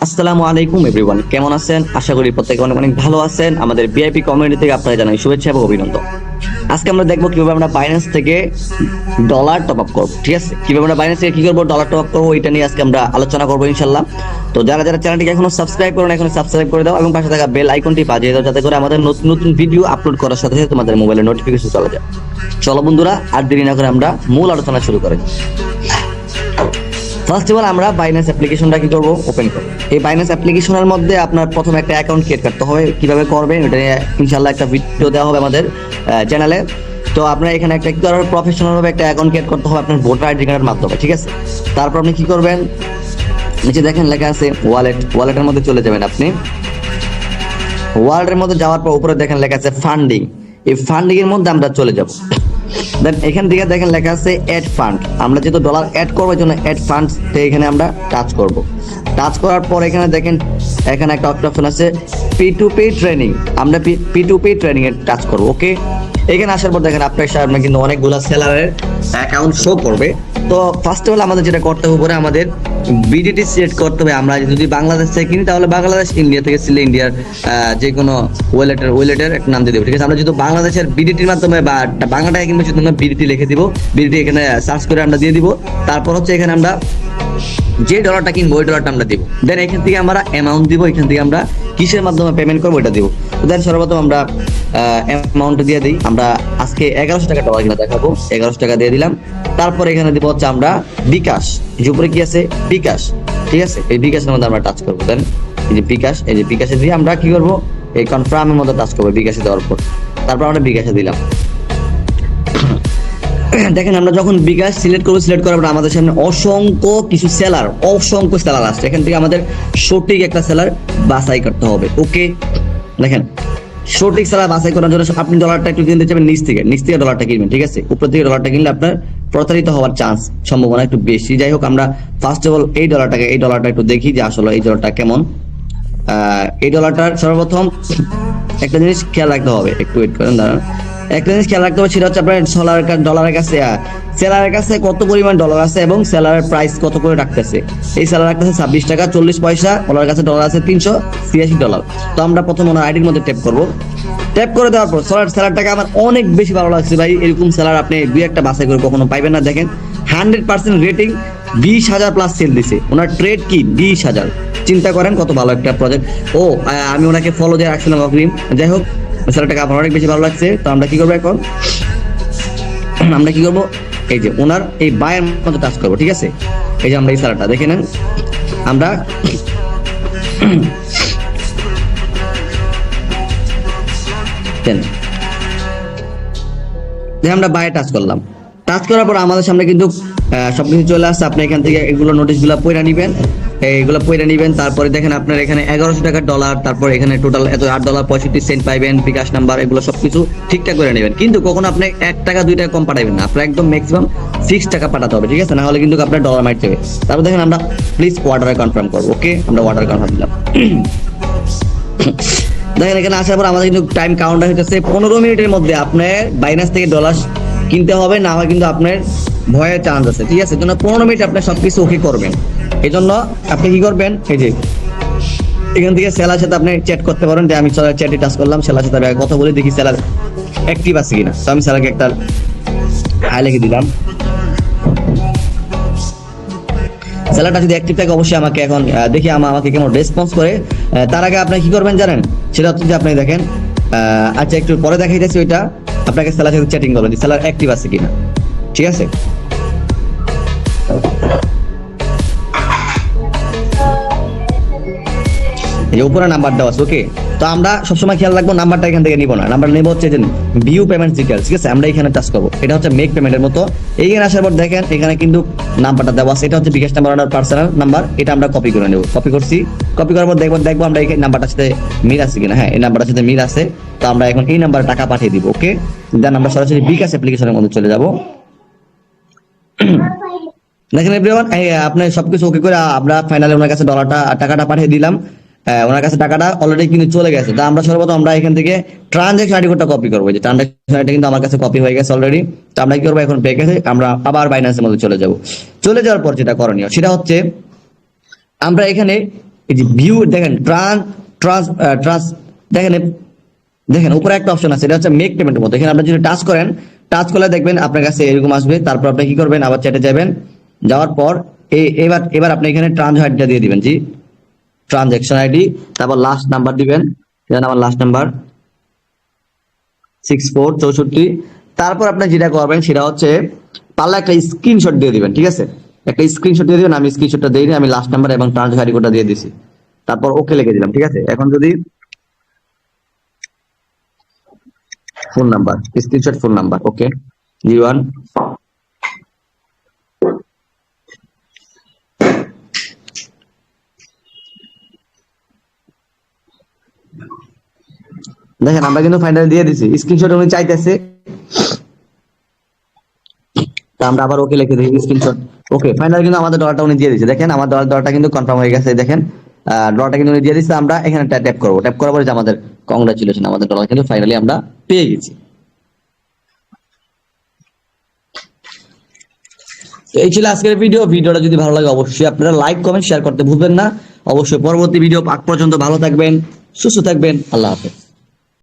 আসসালামু আলাইকুম এভরিওয়ান, কেমন আছেন? আশা করি প্রত্যেকে অনেক অনেক ভালো আছেন। আমাদের ভিআইপি কমিউনিটি থেকে আপনারা জানাই শুভেচ্ছা এবং অভিনন্দন। আজকে আমরা দেখবো কিভাবে আমরা বাইন্যান্স থেকে ডলার টপ আপ করবো। ঠিক আছে, কিভাবে আমরা বাইন্যান্স থেকে কি করবো, ডলার টপ আপ করবো, এটা নিয়ে আজকে আমরা আলোচনা করবো ইনশাল্লাহ। তো যারা যারা চ্যানেলটিকে এখনো সাবস্ক্রাইব করেন, এখন সাবস্ক্রাইব করে দাও এবং পাশে থাকা বেল আইকনটি বাজিয়ে দাও, যাতে করে আমাদের নতুন নতুন ভিডিও আপলোড করার সাথে সাথে তোমাদের মোবাইলে নোটিফিকেশন চলে যায়। চলো বন্ধুরা, আর দেরি না করে আমরা মূল আলোচনা শুরু করি। ফার্স্ট অফ অল আমরা বাইন্যান্স অ্যাপ্লিকেশনটা কি করব, ওপেন করব। এই বাইন্যান্স অ্যাপ্লিকেশনের মধ্যে আপনার প্রথমে একটা অ্যাকাউন্ট ক্রিয়েট করতে হবে। কিভাবে করবেন এটা নিয়ে ইনশাআল্লাহ একটা ভিডিও দেওয়া হবে আমাদের চ্যানেলে। তো আপনার এখানে একটা কি করবেন, প্রফেশনাল ভাবে একটা অ্যাকাউন্ট ক্রিয়েট করতে হবে আপনার ভোটার আইডি কার্ডের মাধ্যমে। ঠিক আছে, তারপর আপনি কি করবেন, নিচে দেখেন লেখা আছে ওয়ালেটের মধ্যে চলে যাবেন। আপনি ওয়ালেটের মধ্যে যাওয়ার পর উপরে দেখেন লেখা আছে ফান্ডিং। এই ফান্ডিং এর মধ্যে আমরা চলে যাব। দেন এখান থেকে দেখেন লেখা আছে অ্যাড ফান্ড। আমরা যেহেতু ডলার অ্যাড করবো এই জন্য অ্যাড ফান্ডস এখানে আমরা টাচ করব। টাচ করার পর এখানে দেখেন এখানে একটা অপশন আছে P2P ট্রেনিং। আমরা P2P ট্রেনিং এ টাচ করব। ওকে, এখানে আসার পর দেখেন আপনার সামনে কিন্তু অনেকগুলো সেলারের অ্যাকাউন্ট শো করবে। তো ফার্স্ট অফ অল আমাদের যেটা করতে হবে, আমাদের বিডিটি সিলেক্ট করতে হবে। আমরা যদি বাংলাদেশ থেকে কিনি তাহলে বাংলাদেশ, ইন্ডিয়া থেকে কিনলে ইন্ডিয়ার যে কোনো ওয়ালেটের একটা নাম দিয়ে দেবো। ঠিক আছে, আমরা যদি বাংলাদেশের বিডিটির মাধ্যমে বা বাংলা টাকা কিনবো সেজন্য বিডিটি লিখে দিব। বিডিটি এখানে সার্চ করে আমরা দিয়ে দিব। তারপর হচ্ছে এখানে আমরা যে ডলারটা কিনবো ওই ডলারটা আমরা দিব। দেন এখান থেকে আমরা অ্যামাউন্ট দিব, এখান থেকে আমরা কিসের মাধ্যমে পেমেন্ট করবো এটা দিব। দেন সর্বপ্রথম আমরা অ্যামাউন্ট দিয়ে দিই। আমরা আজকে 1100 টাকা ডলার কিনা দেখাবো, 1100 টাকা দিয়ে দিলাম। তারপর এখানে দিব হচ্ছে আমরা বিকাশ, যে উপরে কি আছে বিকাশ। ঠিক আছে, এই বিকাশের মধ্যে আমরা টাচ করবো। দেন এই যে বিকাশ, এই যে বিকাশে দিয়ে আমরা কি করবো, এই কনফার্মের মধ্যে টাচ করবো বিকাশে দেওয়ার পর। তারপর আমরা বিকাশে দিলাম। দেখেন আমরা যখন বিকাশ সিলেক্ট করার পর আমাদের সামনে অসংখ্য সেলার আসছে। এখান থেকে আমাদের সঠিক একটা সেলার বাছাই করতে হবে। ওকে, দেখেন সঠিক সেলার বাছাই করার জন্য আপনি ডলারটা একটু কিনতে চাইবেন নিচ থেকে ডলারটা কিনবেন। ঠিক আছে, উপর থেকে ডলারটা কিনলে আপনার প্রতারিত হওয়ার সম্ভাবনা একটু বেশি। যাই হোক, আমরা ফার্স্ট অফ অল এই ডলারটা একটু দেখি যে আসলে এই ডলারটা কেমন। এই ডলারটার সর্বপ্রথম একটা জিনিস খেয়াল রাখতে হবে, একটু ওয়েট করেন, দাঁড়ান। একটা জিনিস খেয়াল রাখতে হবে, সেটা হচ্ছে আপনার সেলারের কাছে কত পরিমাণ ডলার আছে এবং সেলারের প্রাইস কত করে রাখতেছে। এই সেলার রাখতেছে 26 টাকা 40 পয়সা, ওনার কাছে ডলার আছে $386। তো আমরা প্রথম ওনার আইডির মধ্যে ট্যাপ করব। ট্যাপ করে দেওয়ার পর সেলারটাকে আমার অনেক বেশি ভালো লাগছে ভাই। এরকম সেলার আপনি দুই একটা বাছাই করে কখনো পাইবেন না। দেখেন 100% রেটিং, 20,000 প্লাস সেল দিছে। ওনার ট্রেড কি 20,000। চিন্তা করেন কত ভালো একটা প্রজেক্ট। আমি ওনাকে ফলো দিয়ে রাখছিলাম অগ্রিম। যাই হোক, সেলারটাকে আমার অনেক বেশি ভালো লাগছে। তো আমরা কি করবো এখন, আমরা কি করবো, এই যে ওনার এই বায়ের মধ্যে টাচ করবো। ঠিক আছে, এই যে আমরা এই সেলারটা দেখে নেন, আমরা আমরা বায়ে টাচ করলাম। টাচ করার পর আমাদের সামনে কিন্তু সবকিছু চলে আসছে। আপনি এখান থেকে এগুলো নোটিশগুলো পড়ে নিবেন, এইগুলো পড়ে নিবেন। তারপরে দেখেন আপনার এখানে 1100 টাকা ডলার, তারপর এখানে টোটাল এত $8.65 পাইবেন, বিকাশ নাম্বার, এগুলো সবকিছু ঠিকঠাক করে নেবেন। কিন্তু কখনো আপনি 1 টাকা 2 টাকা কম পাঠাবেন না, আপনার একদম ম্যাক্সিমাম 6 টাকা পাঠাতে হবে। ঠিক আছে, না হলে কিন্তু আপনার ডলার মাইট যাবে। তারপর দেখেন আমরা প্লিজ ওয়াটারে কনফার্ম করবো। ওকে, আমরা ওয়াটার কনফার্ম দিলাম। দেখেন এখানে আসার পর আমাদের কিন্তু টাইম কাউন্টার হইতেছে 15 মিনিটের মধ্যে আপনার বাইন্যান্স থেকে ডলার কিনতে হবে, না হয় কিন্তু আপনার ভয়ের চান্স আছে। ঠিক আছে, জন্য 15 মিনিট আপনি সবকিছু ওকে করবেন। এই জন্য আপনি কি করবেন, এই যে এখান থেকে সেলার সাথে আপনি চ্যাট করতে পারেন। যে আমি চ্যাটে টাচ করলাম, সেলার সাথে কথা বলে দেখি সেলার অ্যাক্টিভ আছে কিনা। তো আমি সেলারকে একটা হাই লিখে দিলাম। সেলারটা যদি অ্যাক্টিভ থাকে অবশ্যই আমাকে এখন দেখি আমাকে কেমন রেসপন্স করে। তার আগে আপনি কি করবেন জানেন, সেটা হচ্ছে যে আপনি দেখেন, আচ্ছা একটু পরে দেখাইতেছি, ওইটা আপনাকে সেলার সাথে চ্যাটিং করবেন যে সেলার অ্যাক্টিভ আছে কিনা। ঠিক আছে, এই উপরে নাম্বার দেওয়া আছে। ওকে, তো আমরা সবসময় খেয়াল রাখবো নাম্বারটা এখান থেকে নিব না, নাম্বার নেবো হচ্ছে যে ভিউ পেমেন্ট ডিটেইলস। ঠিক আছে, আমরা এখানে টাচ করবো। এটা হচ্ছে মেক পেমেন্টের মতো। এইখানে আসার পর দেখেন এখানে কিন্তু নাম্বারটা দেওয়া আছে। এটা হচ্ছে বিকাশ নাম্বার, ওনার পার্সোনাল নাম্বার। এটা আমরা কপি করে নেব। কপি করছি, কপি করার পর দেখবো আমরা এই নাম্বারটার সাথে মিল আছে কিনা। হ্যাঁ, এই নাম্বারটার সাথে মিল আছে। তো আমরা এখন এই নাম্বারে টাকা পাঠিয়ে দিব। ওকে, দেন আমরা সরাসরি বিকাশ অ্যাপ্লিকেশনের মধ্যে চলে যাব। দেখেন এভরিওয়ান, আপনি সবকিছু ওকে করে আমরা ফাইনালি ওনার কাছে টাকাটা পাঠিয়ে দিলাম। ওনার কাছে টাকাটা অলরেডি কিন্তু চলে গেছে। তো আমরা সর্বপ্রথম আমরা এখান থেকে ট্রানজাকশন আইডি কোডটা কপি করবো। যে ট্রানজাকশন আইডি কিন্তু আমার কাছে কপি হয়ে গেছে অলরেডি। তো আমরা কি করবো, এখন ব্যাকে আমরা আবার বাইন্যান্সের মধ্যে চলে যাবো। চলে যাওয়ার পর যেটা করণীয় সেটা হচ্ছে আমরা এখানে এই যে ভিউ দেখেন ট্রান্স ট্রান্স ট্রান্স দেখেন দেখেন উপরে একটা অপশন আছে, এটা হচ্ছে মেক পেমেন্টের মতো। এখানে আপনি যদি টাচ করেন, টাচ করলে দেখবেন আপনার কাছে এরকম আসবে। তারপর আপনি কি করবেন, আবার চ্যাটে যাবেন, যাওয়ার পর এবার এবার আপনি এখানে ট্রানজাকশন আইডিটা দিয়ে দিবেন, জি ট্রানজাকশন আইডি, তারপর লাস্ট নাম্বার দিবেন, যেন আমার লাস্ট নাম্বার 6464। তারপর আপনি যেটা করবেন সেটা হচ্ছে পারলে একটা স্ক্রিনশট দিয়ে দিবেন, ঠিক আছে, একটা স্ক্রিনশট দিয়ে দিবেন। আমি স্ক্রিনশটটা দিইনি, আমি লাস্ট নাম্বার এবং ট্রানজাকশন আইডি কোডটা দিয়ে দিছি, তারপর ওকে লিখে দিলাম, ঠিক আছে। এখন যদি phone number, screenshot phone number, okay 01, দেখেন আমরা কিন্তু ফাইনালি দিয়ে দিছি। স্ক্রিনশট উনি চাইতেছে, তা আমরা আবার ওকে লিখে দিই স্ক্রিনশট। ওকে ফাইনালি কিন্তু আমাদের ডলারটা উনি দিয়ে দিয়েছে। দেখেন আমার ডলারটা কিন্তু কনফার্ম হয়ে গেছে। দেখেন ডলারটা কিন্তু উনি দিয়ে দিয়েছে। আমরা এখানে ট্যাপ করবো, ট্যাপ করার পরে যে আমাদের কংগ্রাচুলেশন, আমাদের ডলার কিন্তু ফাইনালি আমরা পেয়ে গেছি। তো এই ছিল আজকের ভিডিও। ভিডিওটা যদি ভালো লাগে অবশ্যই আপনারা লাইক কমেন্ট শেয়ার করতে ভুলবেন না। অবশ্যই পরবর্তী ভিডিও আগ পর্যন্ত ভালো থাকবেন, সুস্থ থাকবেন, আল্লাহ হাফেজ।